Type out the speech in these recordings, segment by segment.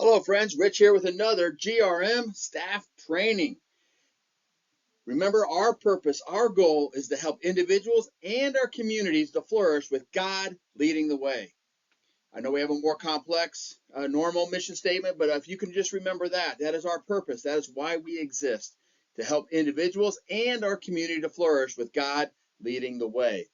Hello friends, Rich here with another GRM staff training. Remember our purpose, our goal is to help individuals and our communities to flourish with God leading the way. I know we have a more complex, normal mission statement, but if you can just remember that is our purpose. That is why we exist, to help individuals and our community to flourish with God leading the way.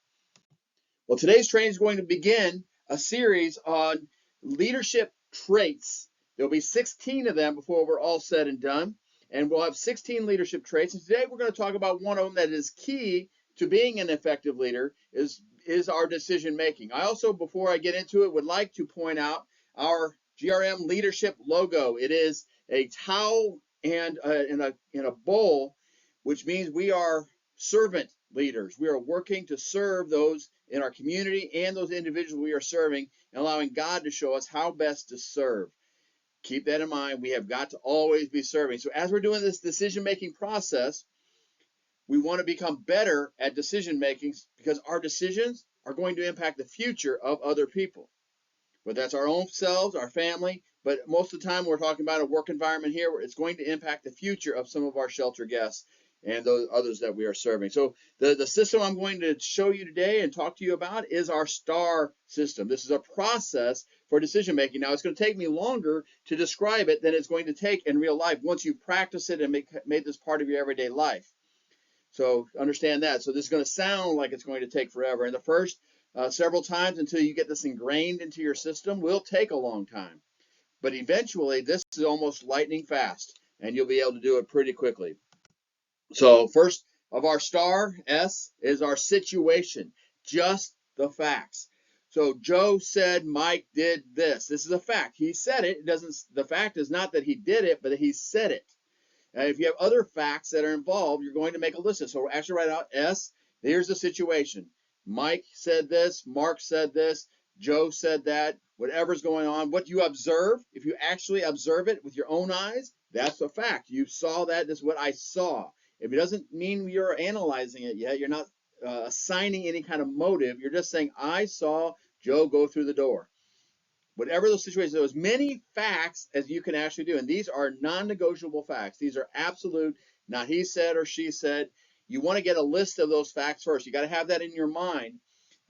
Well, today's training is going to begin a series on leadership traits. There'll be 16 of them before we're all said and done, and we'll have 16 leadership traits. And today we're going to talk about one of them that is key to being an effective leader is our decision making. I also, before I get into it, would like to point out our GRM leadership logo. It is a towel and in a bowl, which means we are servant leaders. We are working to serve those in our community and those individuals we are serving, and allowing God to show us how best to serve. Keep that in mind. We have got to always be serving. So as we're doing this decision-making process, we want to become better at decision making because our decisions are going to impact the future of other people. Whether that's our own selves, our family, but most of the time we're talking about a work environment here where it's going to impact the future of some of our shelter guests and those others that we are serving. So the system I'm going to show you today and talk to you about is our STAR system. This is a process for decision making. Now, it's going to take me longer to describe it than it's going to take in real life once you practice it and made this part of your everyday life. So understand that. So this is going to sound like it's going to take forever. And the first several times until you get this ingrained into your system will take a long time. But eventually, this is almost lightning fast, and you'll be able to do it pretty quickly. So first of our STAR, S, is our situation, just the facts. So Joe said Mike did this. This is a fact. He said it. The fact is not that he did it, but that he said it. And if you have other facts that are involved, you're going to make a list. So actually write out S. Here's the situation. Mike said this. Mark said this. Joe said that. Whatever's going on, what you observe, if you actually observe it with your own eyes, that's a fact. You saw that. This is what I saw. If it doesn't mean you're analyzing it yet, you're not assigning any kind of motive. You're just saying, I saw Joe go through the door. Whatever those situations, there as many facts as you can actually do. And these are non-negotiable facts. These are absolute, not he said or she said. You want to get a list of those facts first. You got to have that in your mind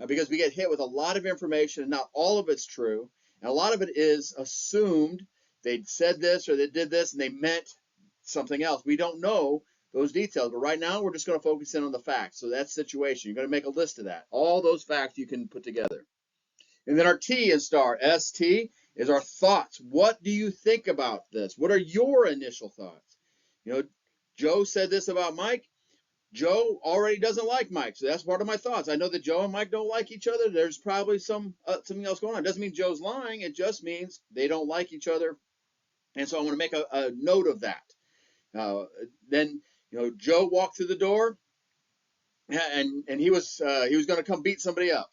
because we get hit with a lot of information and not all of it's true. And a lot of it is assumed. They said this or they did this and they meant something else. We don't know those details. But right now, we're just going to focus in on the facts. So that situation, you're going to make a list of that. All those facts you can put together. And then our T is STAR. ST is our thoughts. What do you think about this? What are your initial thoughts? You know, Joe said this about Mike. Joe already doesn't like Mike, so that's part of my thoughts. I know that Joe and Mike don't like each other. There's probably something else going on. It doesn't mean Joe's lying. It just means they don't like each other. And so I want to make a note of that. Then, Joe walked through the door, and he was going to come beat somebody up.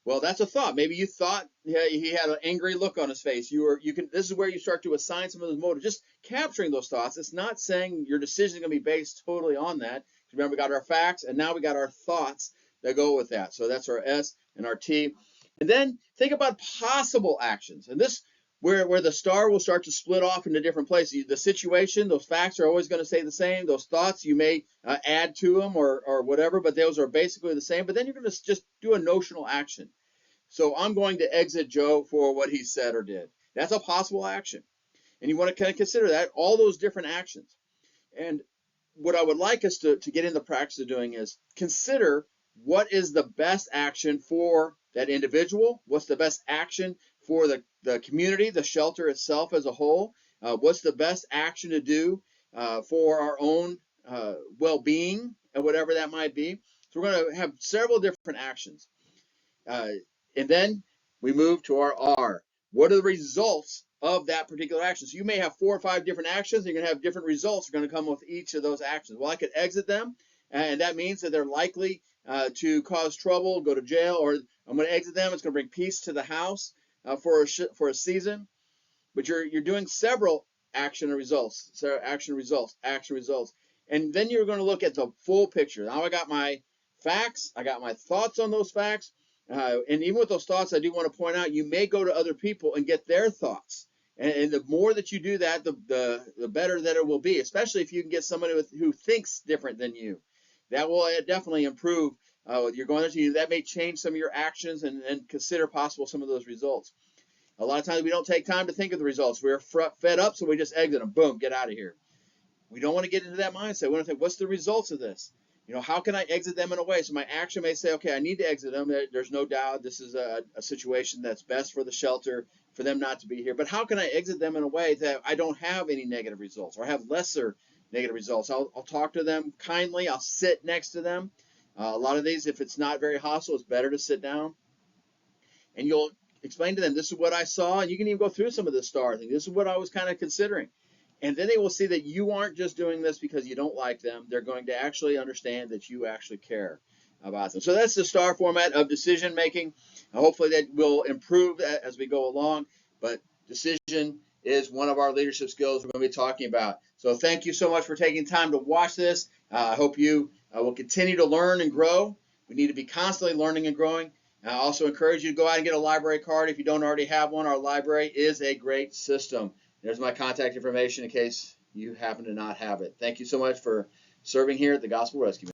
Well, that's a thought. Maybe you thought he had an angry look on his face. This is where you start to assign some of those motives. Just capturing those thoughts. It's not saying your decision is going to be based totally on that. Remember, we got our facts, and now we got our thoughts that go with that. So that's our S and our T. And then think about possible actions. And this, where the STAR will start to split off into different places. The situation, those facts are always going to stay the same. Those thoughts, you may add to them or whatever, but those are basically the same. But then you're going to just do a notional action. So I'm going to exit Joe for what he said or did. That's a possible action. And you want to kind of consider that, all those different actions. And what I would like us to get in the practice of doing is consider what is the best action for that individual, what's the best action for the community, the shelter itself as a whole, what's the best action to do for our own well-being, and whatever that might be. So we're going to have several different actions. And then we move to our R. What are the results of that particular action? So you may have 4 or 5 different actions. You're going to have different results are going to come with each of those actions. Well, I could exit them, and that means that they're likely to cause trouble, go to jail, or I'm going to exit them. It's going to bring peace to the house for a season. But you're doing several action results, and then you're going to look at the full picture. Now I got my facts. I got my thoughts on those facts. And even with those thoughts, I do want to point out, you may go to other people and get their thoughts. And the more that you do that, the better that it will be, especially if you can get somebody who thinks different than you. That will definitely improve. You're going to that may change some of your actions and consider possible some of those results. A lot of times we don't take time to think of the results. We're fed up, so we just exit them. Boom, get out of here. We don't want to get into that mindset. We want to think, what's the results of this? How can I exit them in a way? So my action may say, okay, I need to exit them. There's no doubt this is a situation that's best for the shelter, for them not to be here. But how can I exit them in a way that I don't have any negative results or have lesser negative results? I'll talk to them kindly. I'll sit next to them. A lot of these, if it's not very hostile, it's better to sit down. And you'll explain to them, this is what I saw. And you can even go through some of the star thing. This is what I was kind of considering. And then they will see that you aren't just doing this because you don't like them. They're going to actually understand that you actually care about them. So that's the STAR format of decision making. Hopefully that will improve as we go along. But decision is one of our leadership skills we're going to be talking about. So thank you so much for taking time to watch this. I hope you will continue to learn and grow. We need to be constantly learning and growing. I also encourage you to go out and get a library card if you don't already have one. Our library is a great system. There's my contact information in case you happen to not have it. Thank you so much for serving here at the Gospel Rescue.